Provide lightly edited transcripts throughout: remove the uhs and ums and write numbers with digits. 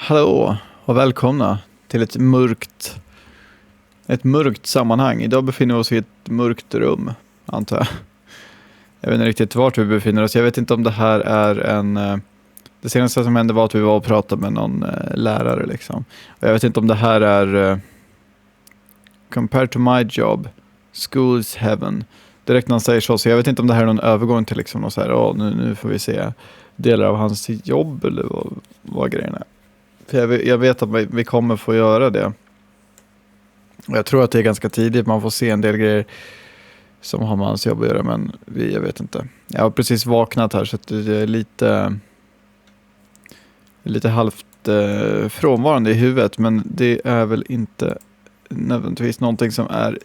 Hallå och välkomna till ett mörkt sammanhang. Idag befinner vi oss i ett mörkt rum, antar jag. Jag vet inte riktigt vart vi befinner oss. Jag vet inte om det här är det senaste som hände var att vi var och pratade med någon lärare liksom. Och jag vet inte om det här är compared to my job, school is heaven. Direkt när han säger så jag vet inte om det här är någon övergång till liksom något så här, nu får vi se delar av hans jobb eller vad grejen är. För jag vet att vi kommer få göra det. Och jag tror att det är ganska tidigt. Man får se en del grejer som har med hans jobb att göra. Men jag vet inte. Jag har precis vaknat här så att det är lite halvt frånvarande i huvudet. Men det är väl inte nödvändigtvis någonting som är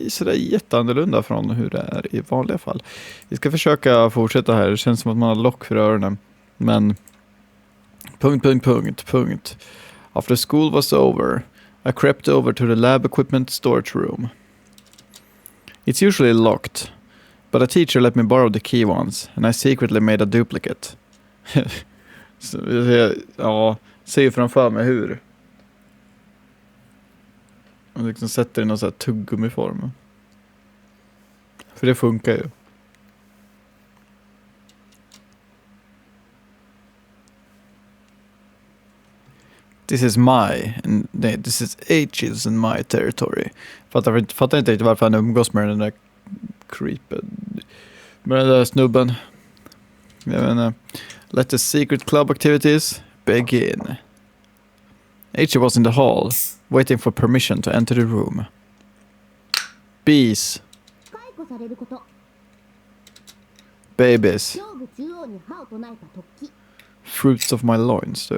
sådär jätteannorlunda från hur det är i vanliga fall. Vi ska försöka fortsätta här. Det känns som att man har lock för öronen. Men... Punkt. After school was over, I crept over to the lab equipment storage room. It's usually locked, but a teacher let me borrow the key once, and I secretly made a duplicate. Ja, ser framför mig hur. Och liksom sätter i någon sån här tuggummiform. För det funkar ju. This is H's in my territory. Fattar inte riktigt varför han umgås med den där med den där snubben. Jag menar, let the secret club activities begin. H was in the hall, waiting for permission to enter the room. Bees. Babies. Fruits of my loins.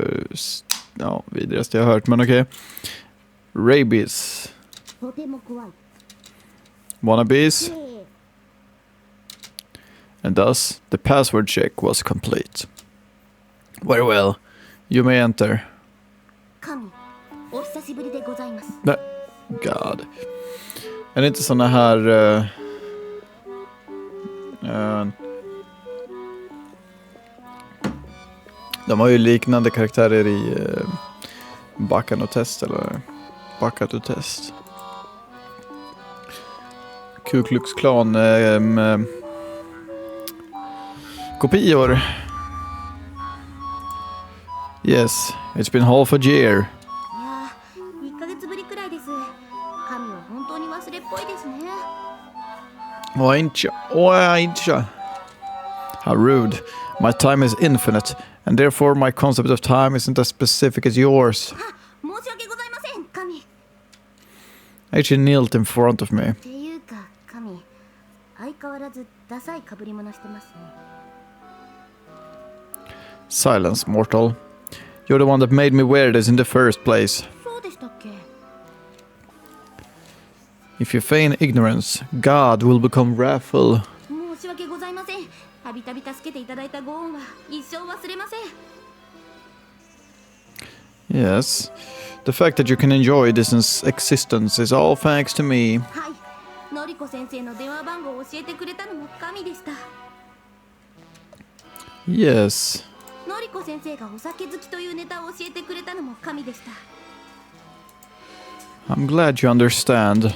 Ja, vidrigaste jag har hört, men okej. Rabies. Wannabes. And thus, the password check was complete. Very well. You may enter. God. Är det inte såna här... de har ju liknande karaktärer i Backan och Test eller Backat och Test. Ku Klux Klan kopior. Yes, it's been half a year. How rude. My time is infinite, and therefore my concept of time isn't as specific as yours. Actually knelt in front of me. Silence, mortal. You're the one that made me wear this in the first place. If you feign ignorance, God will become wrathful. Yes. The fact that you can enjoy this existence is all thanks to me. Yes. I'm glad you understand.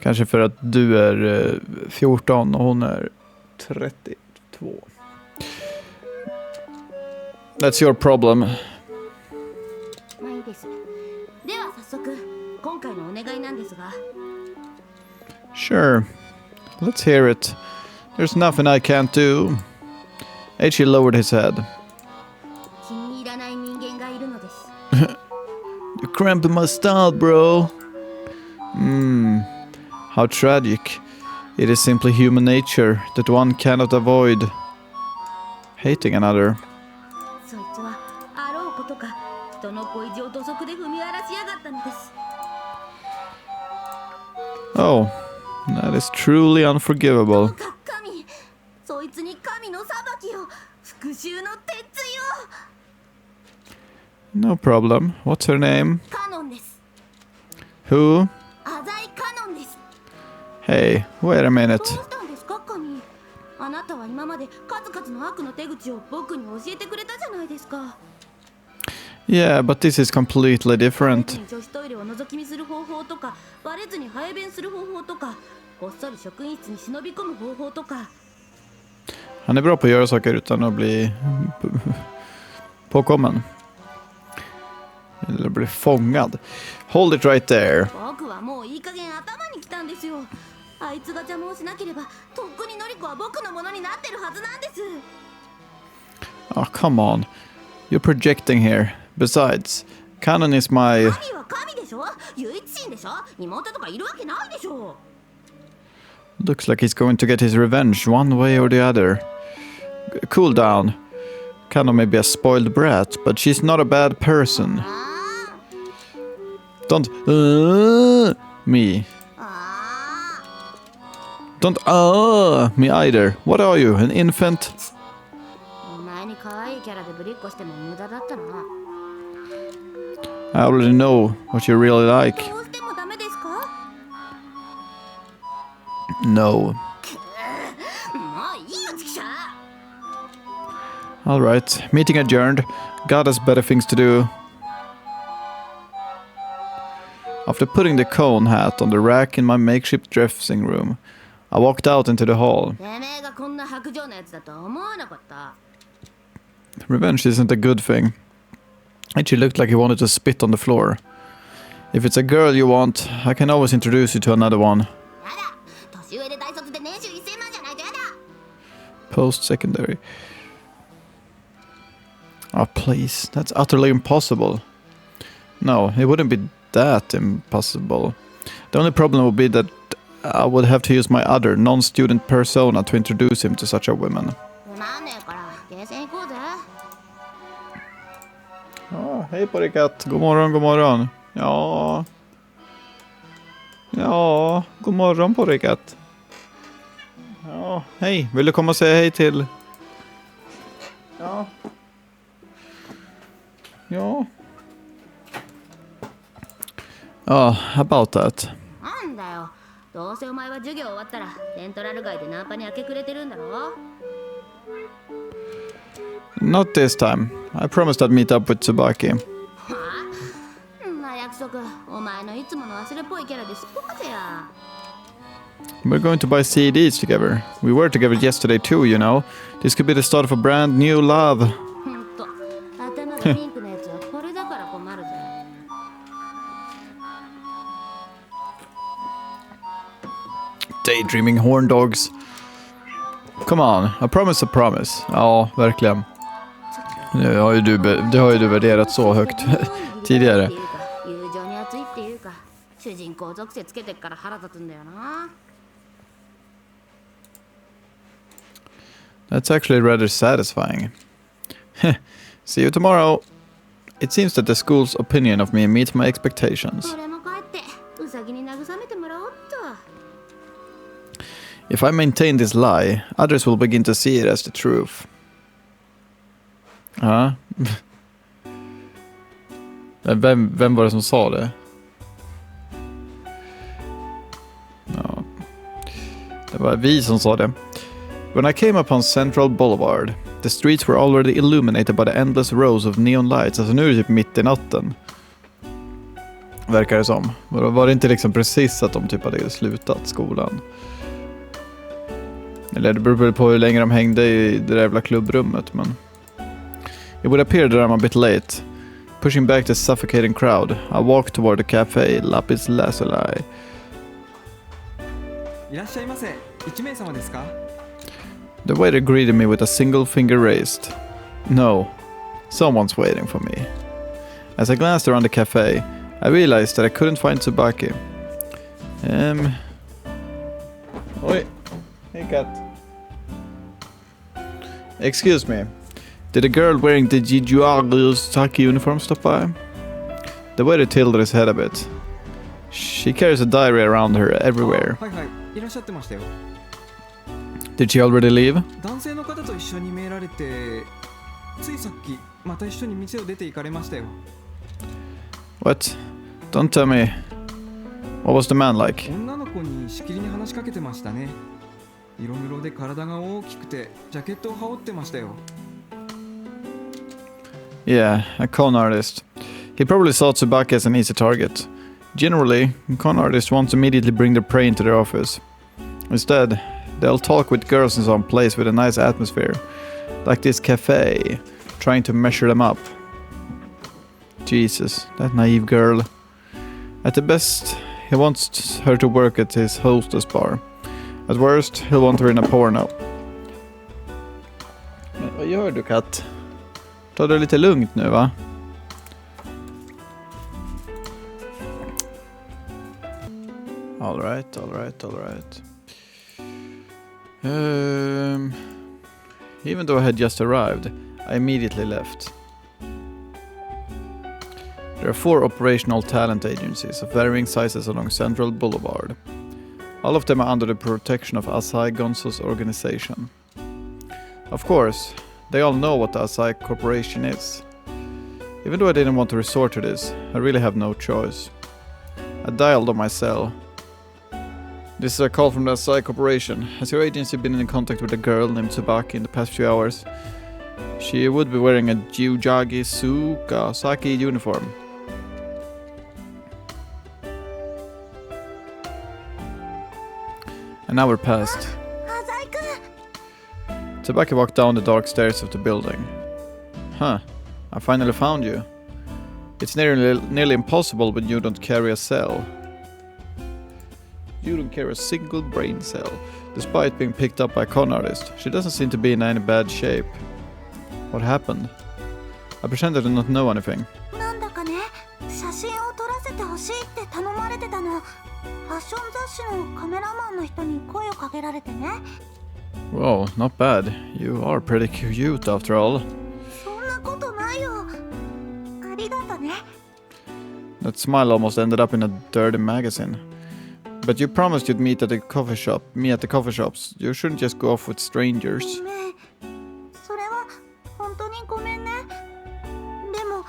Kanske för att du är 14 och hon är 32. That's your problem. Sure. Let's hear it. There's nothing I can't do. H lowered his head. You're cramping my style, bro. How tragic. It is simply human nature that one cannot avoid hating another. Oh, that is truly unforgivable. No problem. What's her name? Who? Hey, wait a minute. は今まで数々の悪の手口を僕に教えてくれたじゃないですか。 Yeah, but this is completely バレ different. ずに女子トイレを覗き見する方法とか、バレずに排便する方法とか、こっそり職員室に忍び込む方法とか。 Han är bra på att göra saker utan att bli påkommen. Eller bli fångad. Hold it right there. 僕はもういい加減頭にきたんですよ。あいつが邪魔をしなければ、とっくにノリコは僕のものになってるはずなんです。 Oh, come on. You're projecting here. Besides, Canon is my... 神は神でしょ、唯一神でしょ、妹とかいるわけないでしょ。 Looks like he's going to get his revenge one way or the other. Cool down. Canon may be a spoiled brat, but she's not a bad person. Don't me. Don't me either. What are you, an infant? 前に可愛いキャラでぶりっこしても無駄だったな。 I already know what you really like. どうしてもダメですか？ No. もういいよ、チキシャー。 Alright, meeting adjourned. God has better things to do. After putting the cone hat on the rack in my makeshift dressing room, I walked out into the hall. てめえがこんな白状なやつだとは思わなかった。 Revenge isn't a good thing. And she looked like he wanted to spit on the floor. If it's a girl you want, I can always introduce you to another one. やだ、年上で大卒で年収1000万じゃないとやだ。 Post-secondary. Oh, please. That's utterly impossible. No, it wouldn't be that impossible. The only problem would be that I would have to use my other non-student persona to introduce him to such a woman. つまんねえからゲーセン行こうぜ。 Ja, hej på dig katt. God morgon, god morgon. Ja. Ja, god morgon på dig katt. Ja, hej. Vill du komma och säga hej till... Ja. Ja. Ja, about that. なんだよ、どうせお前は授業終わったらセントラル街でナンパに明け暮れてるんだろ。 Not this time. I promised I'd meet up with Tsubaki. はあ、んな約束、お前のいつもの忘れっぽいキャラですっぽかせや。 We're going to buy CDs together. We were together yesterday too, you know. This could be the start of a brand new love. ほんと、頭がピンクのやつはこれだから困るぜ。 Daydreaming horn dogs. Come on, a promise, a promise. Ja, verkligen. Det har ju du värderat så högt tidigare. 友情に熱いっていうか、主人公属性つけてっから腹立つんだよな。 That's actually rather satisfying. See you tomorrow. It seems that the school's opinion of me meets my expectations. 俺も帰ってウサギに慰めてもらおうっと。 If I maintain this lie, others will begin to see it as the truth. Ja. Vem var det som sa det? Ja. Det var vi som sa det. When I came upon Central Boulevard, the streets were already illuminated by the endless rows of neon lights. Alltså nu är det typ mitt i natten. Verkar det som. Var det inte liksom precis att de typ hade slutat skolan? Eller det beror på hur länge de hängde i det där jävla klubbrummet, men... It would appear that I'm a bit late. Pushing back the suffocating crowd, I walked toward the cafe Lapis Lazuli. いらっしゃいませ。1名様ですか？ The waiter greeted me with a single finger raised. No, someone's waiting for me. As I glanced around the cafe, I realized that I couldn't find Tsubaki. Oi. Hey cat. Excuse me. Did a girl wearing the Jijuaru-saki uniform stop by? The waiter tilted his head a bit. She carries a diary around her everywhere. はいはい、いらっしゃってましたよ。 Did she already leave? 男性の方と一緒に見えられて、ついさっきまた一緒に店を出て行かれましたよ。 What? Don't tell me. What was the man like? 女の子にしきりに話しかけてましたね。色黒で体が大きくてジャケットを羽織ってましたよ。 Yeah, a con artist. He probably saw Tsubaki as an easy target. Generally, con artists want to immediately bring their prey into their office. Instead, they'll talk with girls in some place with a nice atmosphere, like this cafe, trying to measure them up. Jesus, that naive girl. At the best, he wants her to work at his hostess bar. At worst, he'll want her in a porno. Men vad gör du, katt? Ta det lite lugnt nu, va? All right. Even though I had just arrived, I immediately left. There are 4 operational talent agencies of varying sizes along Central Boulevard. All of them are under the protection of Asahi Gonzo's organization. Of course, they all know what the Asahi Corporation is. Even though I didn't want to resort to this, I really have no choice. I dialed on my cell. This is a call from the Asahi Corporation. Has your agency been in contact with a girl named Tsubaki in the past few hours? She would be wearing a Jujagi Saki uniform. An hour passed. Tsubaki walked down the dark stairs of the building. Huh, I finally found you. It's nearly impossible when you don't carry a cell. You don't carry a single brain cell. Despite being picked up by a con artist, she doesn't seem to be in any bad shape. What happened? I pretended to not know anything. なんだかね、写真を撮らせてほしいって頼まれてたの。ファッション雑誌のカメラマンの人に声をかけられてね。Whoa, not bad. You are pretty cute after all. そんなことないよ。ありがとね。That smile almost ended up in a dirty magazine. But you promised you'd meet at the coffee shop. Me at the coffee shops. You shouldn't just go off with strangers. ごめん。それは本当にごめんね。でも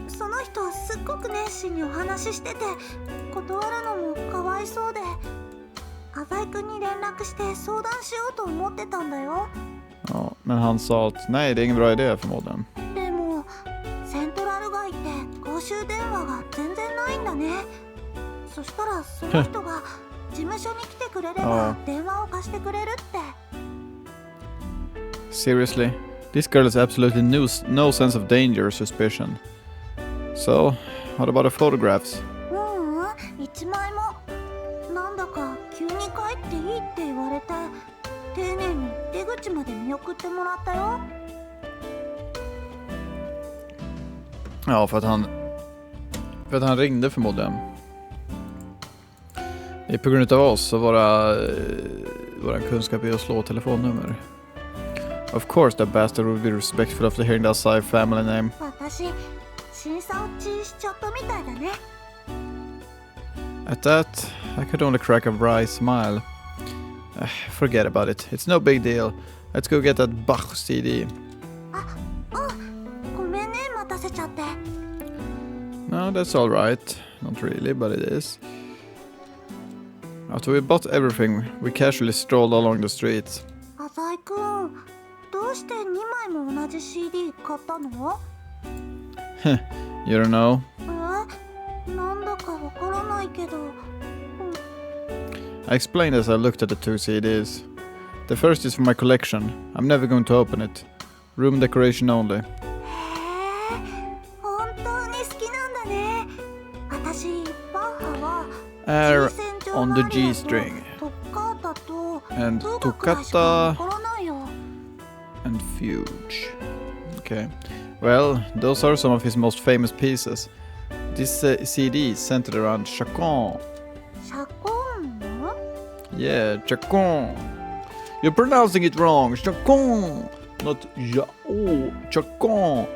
その人すっごく熱心にお話ししてて、断るのもかわいそうで、浅井くんに連絡して相談しようと思ってたんだよ。Ja, men han sa att nej, det är ingen bra idé förmodligen. でもセントラル街って公衆電話が全然ないんだね。そしたらその人が事務所に来てくれれば電話を貸してくれるって。Seriously? This girl has absolutely no sense of danger or suspicion. So, what about the photographs? 一枚も。なんだか急に帰っていいって言われて、丁寧に出口まで見送ってもらったよ。Ja, för att han ringde förmodligen. Det är på grund av oss och våra kunskap i att slå telefonnummer. Of course that bastard would be respectful after hearing the Asahi family name. 私、審査落ちしちゃったみたいだね。At that, I could only crack a wry smile. Forget about it. It's no big deal. Let's go get that Bach CD. ごめんね、待たせちゃって。No, that's all right. Not really, but it is. After we bought everything, we casually strolled along the streets. 浅井くん、どうして2枚も同じ CD 買ったの？ You don't know? なんだかわからないけど。I explained as I looked at the 2 CDs. The first is for my collection. I'm never going to open it. Room decoration only. へえ、本当に好きなんだね。私、バッハは Air on the G string. トッカータと And どうかくらいしかわ toccata からないよ。 and fuge. Okay. Well, those are some of his most famous pieces. This CD is centered around Chacon. シャコンの？ Yeah, Chacon. You're pronouncing it wrong. Chacon. Not Jao. Chacon.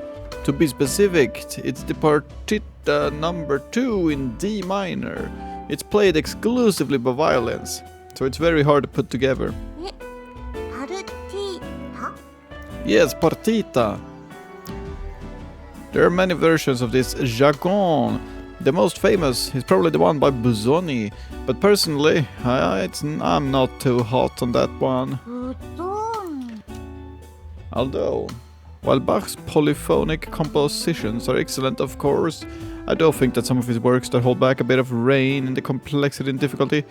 To be specific, it's the partita number 2 in D minor. It's played exclusively by violins, so it's very hard to put together. パルティータ？ Yes, partita. There are many versions of this jargon, The most famous is probably the one by Busoni, but personally, I'm not too hot on that one. うどん Although, while Bach's polyphonic compositions are excellent, of course, I do think that some of his works that hold back a bit of rain in the complexity and difficulty.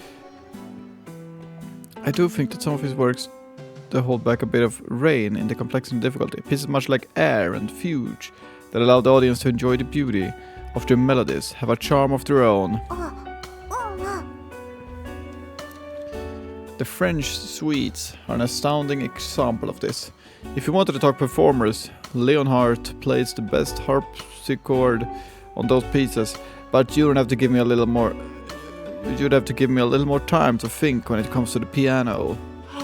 Pieces much like Air and Fuge that allow the audience to enjoy the beauty of their melodies have a charm of their own. あ、うんうん The French suites are an astounding example of this. If you wanted to talk performers, Leonhardt plays the best harpsichord on those pieces, but you'd have to give me a little more time to think when it comes to the piano. へえ、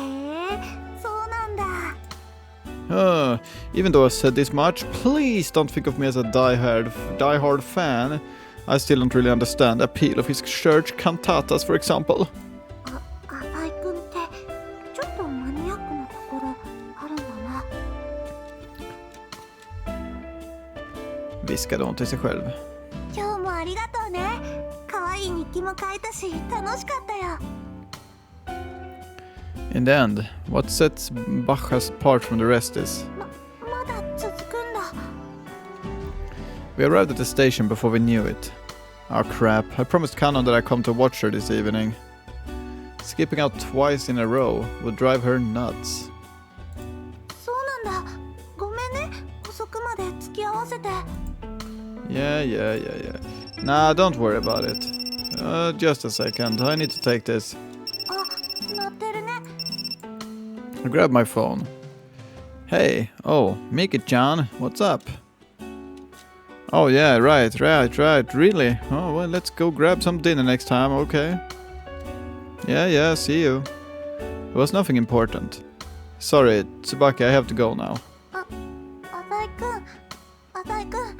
そうなんだ Even though I said this much, please don't think of me as a diehard fan. I still don't really understand the appeal of his church cantatas, for example. あ、浅井くんってちょっとマニアックなところあるんだな Viskade hon till sig själv. 今日もありがとうね可愛い日記も書いたし楽しかったよ In the end, what sets Bachas apart from the rest is まだ続くんだ we arrived at the station before we knew it. Oh crap, I promised Canon that I'd come to watch her this evening. Skipping out twice in a row would drive her nuts. そうなんだごめんね遅くまで付き合わせて Yeah. Nah, don't worry about it. Just a second, I need to take this. あ、鳴ってるね I grabbed my phone. Hey, oh, Miki-chan, what's up? Oh yeah, right, really? Oh, well, let's go grab some dinner next time, okay? Yeah, see you. It was nothing important. Sorry, Tsubaki, I have to go now. 浅井くん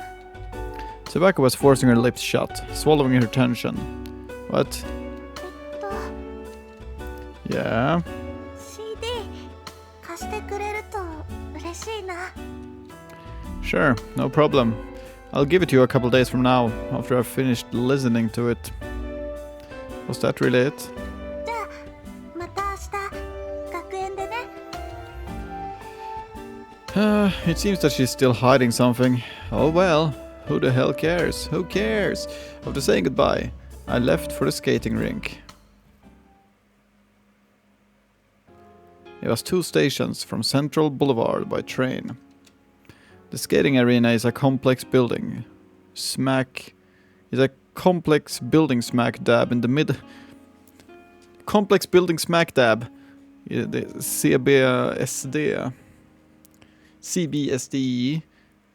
Tsubaki was forcing her lips shut, swallowing her tension. What? えっと Yeah? CD 貸してくれると嬉しいな Sure, no problem. I'll give it to you a couple days from now, after I've finished listening to it. Was that really it? じゃあまた明日学園でね It seems that she's still hiding something. Oh well, who the hell cares? Who cares? After saying goodbye, I left for the skating rink. It was 2 stations from Central Boulevard by train. The skating arena is a complex building. Smack dab in the mid. Complex building smack dab. The CBSD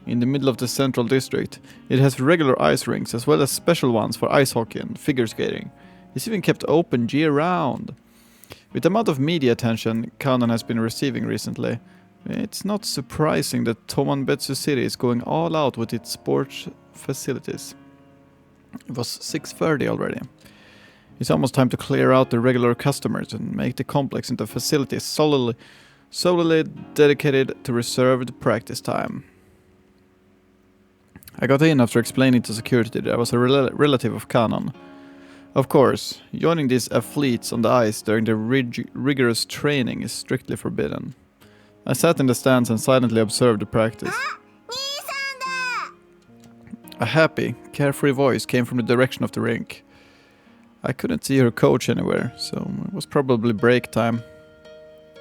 in the middle of the central district. It has regular ice rinks as well as special ones for ice hockey and figure skating. It's even kept open year-round. With the amount of media attention Kanon has been receiving recently, it's not surprising that Tomanbetsu City is going all out with its sports facilities. It was 6:30 already. It's almost time to clear out the regular customers and make the complex into a facility solely dedicated to reserved practice time. I got in after explaining to security that I was a relative of Kanon. Of course, joining these athletes on the ice during their rigorous training is strictly forbidden. I sat in the stands and silently observed the practice. 兄さんだ A happy, carefree voice came from the direction of the rink. I couldn't see her coach anywhere, so it was probably break time.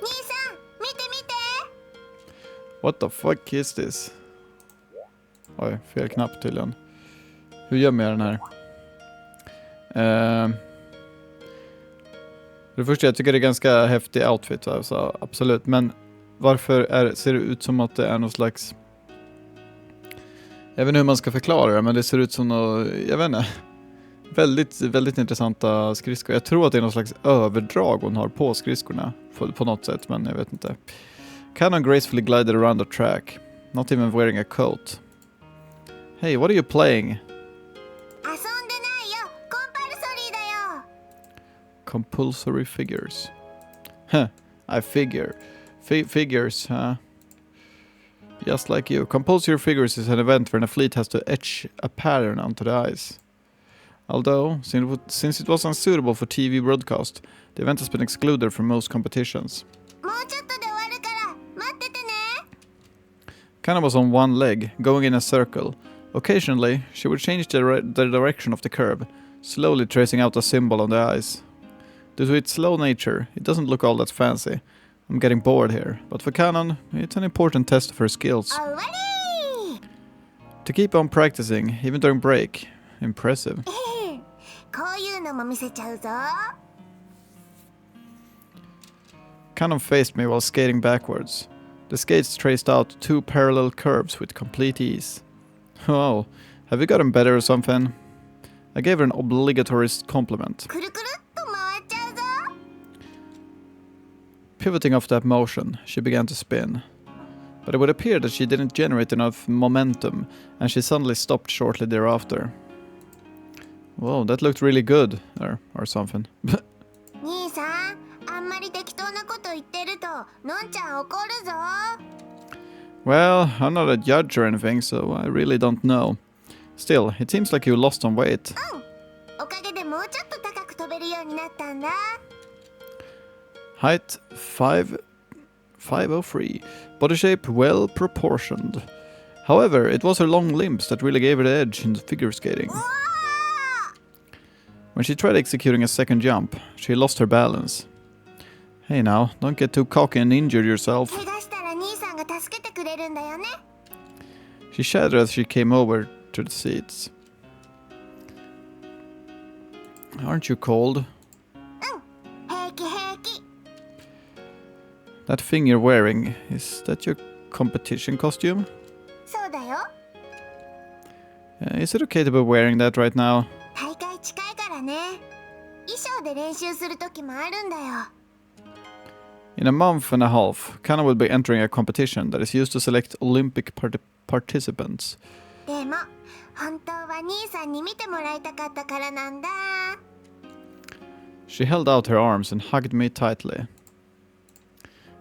兄さん見て見て What the fuck is this? Oj, fel knapp tydligen. Hur gömmer jag den här? Det första, jag tycker det är ganska häftig outfit, alltså, absolut. Men varför ser det ut som att det är någon slags... Jag vet inte hur man ska förklara det, men det ser ut som något... Jag vet inte. Väldigt intressanta skridskor. Jag tror att det är någon slags överdrag hon har på skridskorna på något sätt, men jag vet inte. Kanon gracefully glided around the track, not even wearing a coat. Hey, what are you playing? 遊んでないよコンパルソリーだよ Compulsory figures. Huh, I figure. Figures, huh? Just like you. Compulsory figures is an event where an athlete has to etch a pattern onto the ice. Although, since it was unsuitable for TV broadcast, the event has been excluded from most competitions. もうちょっとで終わるから待っててね。 Kana was on one leg, going in a circle. Occasionally, she would change the direction of the curve, slowly tracing out a symbol on the ice. Due to its slow nature, it doesn't look all that fancy. I'm getting bored here, but for Kanon, it's an important test of her skills. 終わり To keep on practicing, even during break. Impressive. こういうのも見せちゃうぞ。 Kanon faced me while skating backwards. The skates traced out 2 parallel curves with complete ease. Oh, have you gotten better or something? I gave her an obligatory compliment. くるくるっと回っちゃうぞ。 Pivoting off that motion, she began to spin. But it would appear that she didn't generate enough momentum, and she suddenly stopped shortly thereafter. Whoa, that looked really good, or something. 兄さん、あんまり適当なこと言ってるとのんちゃん怒るぞ。 Well, I'm not a judge or anything, so I really don't know. Still, it seems like you lost some weight. おかげでもうちょっと高く飛べるようになったんだ。 Height 5'3". Body shape well proportioned. However, it was her long limbs that really gave her the edge in figure skating. うわ When she tried executing a second jump, she lost her balance. Hey now, don't get too cocky and injure yourself. 怪我したら兄さんが助けてくれるんだよね。 She shouted as she came over to the seats. Aren't you cold? 平気平気。 That thing you're wearing, is that your competition costume? そうだよ。 Is it okay to be wearing that right now? 大会近いからね。衣装で練習する時もあるんだよ。 In a month and a half, Kana will be entering a competition that is used to select Olympic participants. でも本当は兄さんに見てもらいたかったからなんだ。 She held out her arms and hugged me tightly.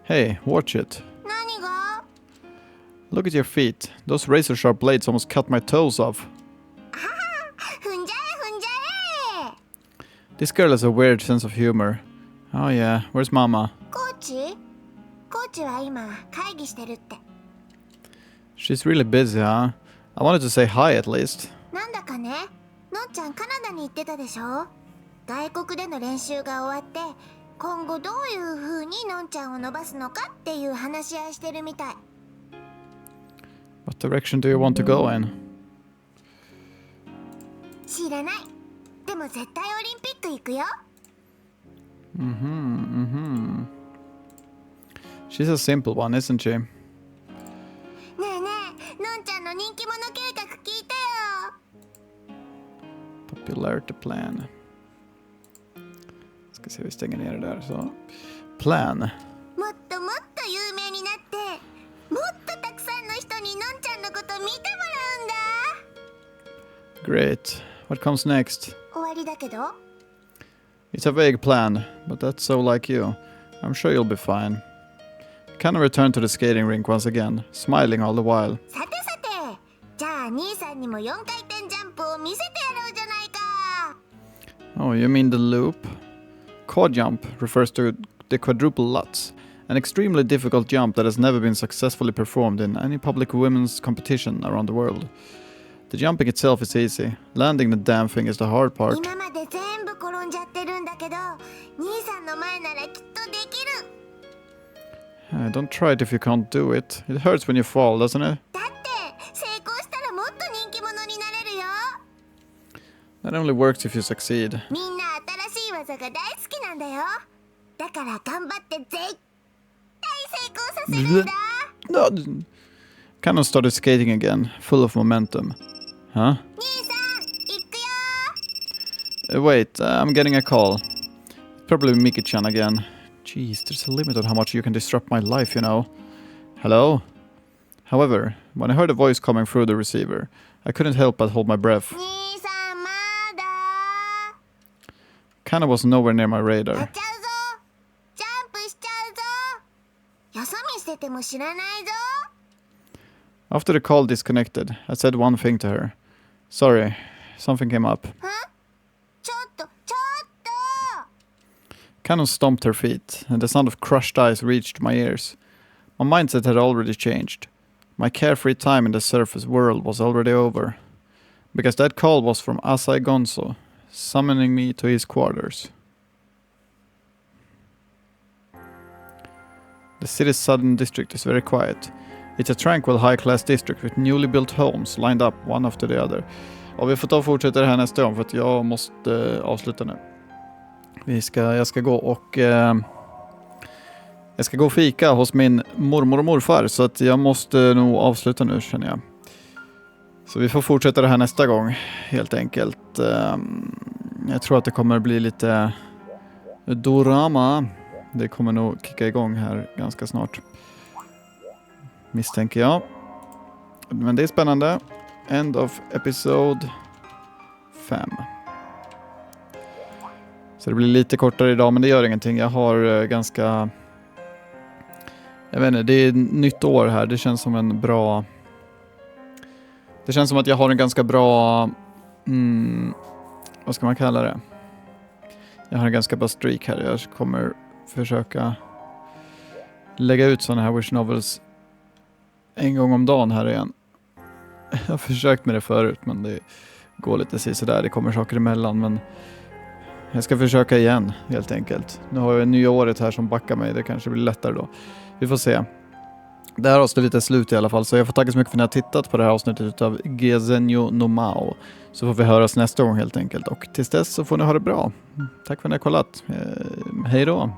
Hey, watch it. 何が？ Look at your feet. Those razor-sharp blades almost cut my toes off. 踏んじゃえ踏んじゃえ。 This girl has a weird sense of humor. Oh yeah, where's Mama? コーチは今会議してるって。 She's really busy, huh? I wanted to say hi at least. なんだかね、のんちゃんカナダに行ってたでしょ。外国での練習が終わって今後どういう風にのんちゃんを伸ばすのかっていう話し合いしてるみたい。 What direction do you want to go in? 知らない。でも絶対オリンピック行くよ。 She's a simple one, isn't she? ねえねえ、のんちゃんの人気者計画聞いてよ。 Popularity plan. Ska se, vi stänger ner det där så. Plan. もっともっと有名になってもっとたくさんの人にのんちゃんのこと見てもらうんだ。 Great. What comes next? 終わりだけど。 It's a vague plan, but that's so like you. I'm sure you'll be fine. Kana returned to the skating rink once again, smiling all the while. さてさて、じゃあ兄さんにも4回転ジャンプを見せてやろうじゃないか。 Oh, you mean the loop? Quad jump refers to the quadruple Lutz, an extremely difficult jump that has never been successfully performed in any public women's competition around the world. The jumping itself is easy. Landing the damn thing is the hard part. 今まで全部転んじゃってるんだけど、兄さんの前ならきっとできる。 Don't try it if you can't do it. It hurts when you fall, doesn't it? だって成功したらもっと人気者になれるよ。 That only works if you succeed. みんな新しい技が大好きなんだよ。だから頑張って絶対成功させるんだ。 No. Cannon started skating again, full of momentum. Huh? 兄さん、行くよ。 Wait, I'm getting a call. Probably Miki-chan again. Jeez, there's a limit on how much you can disrupt my life, you know. Hello? However, when I heard a voice coming through the receiver, I couldn't help but hold my breath. 兄さんまだ。 Kana was nowhere near my やっ radar. ちゃうぞ。ジャンプしちゃうぞ。よそ見してても知らないぞ。 After the call disconnected, I said one thing to her. Sorry, something came up. は？ Cannon stomped her feet, and the sound of crushed ice reached my ears. My mindset had already changed. My carefree time in the surface world was already over. Because that call was from Asai Gonzo, summoning me to his quarters. The city's southern district is very quiet. It's a tranquil high-class district with newly built homes lined up one after the other. Och vi får ta och fortsätta det här nästa gång för att jag måste avsluta nu. Jag ska gå och fika hos min mormor och morfar, så att jag måste nog avsluta nu, känner jag. Så vi får fortsätta det här nästa gång, helt enkelt. Jag tror att det kommer bli lite dorama. Det kommer nog kicka igång här ganska snart, misstänker jag. Men det är spännande. End of episod 5. Så det blir lite kortare idag, men det gör ingenting. Jag har jag vet inte, det är nytt år här. Det känns som en bra... Det känns som att jag har en ganska bra... vad ska man kalla det? Jag har en ganska bra streak här. Jag kommer försöka lägga ut sådana här wish novels en gång om dagen här igen. Jag har försökt med det förut, men det går lite sådär. Det kommer saker emellan, men jag ska försöka igen, helt enkelt. Nu har jag nya året här som backar mig. Det kanske blir lättare då. Vi får se. Det här avsnittet är slut i alla fall, så jag får tacka så mycket för att ni har tittat på det här avsnittet av Senjou no Maou. Så får vi höras nästa gång, helt enkelt. Och tills dess så får ni ha det bra. Tack för att ni har kollat. Hej då!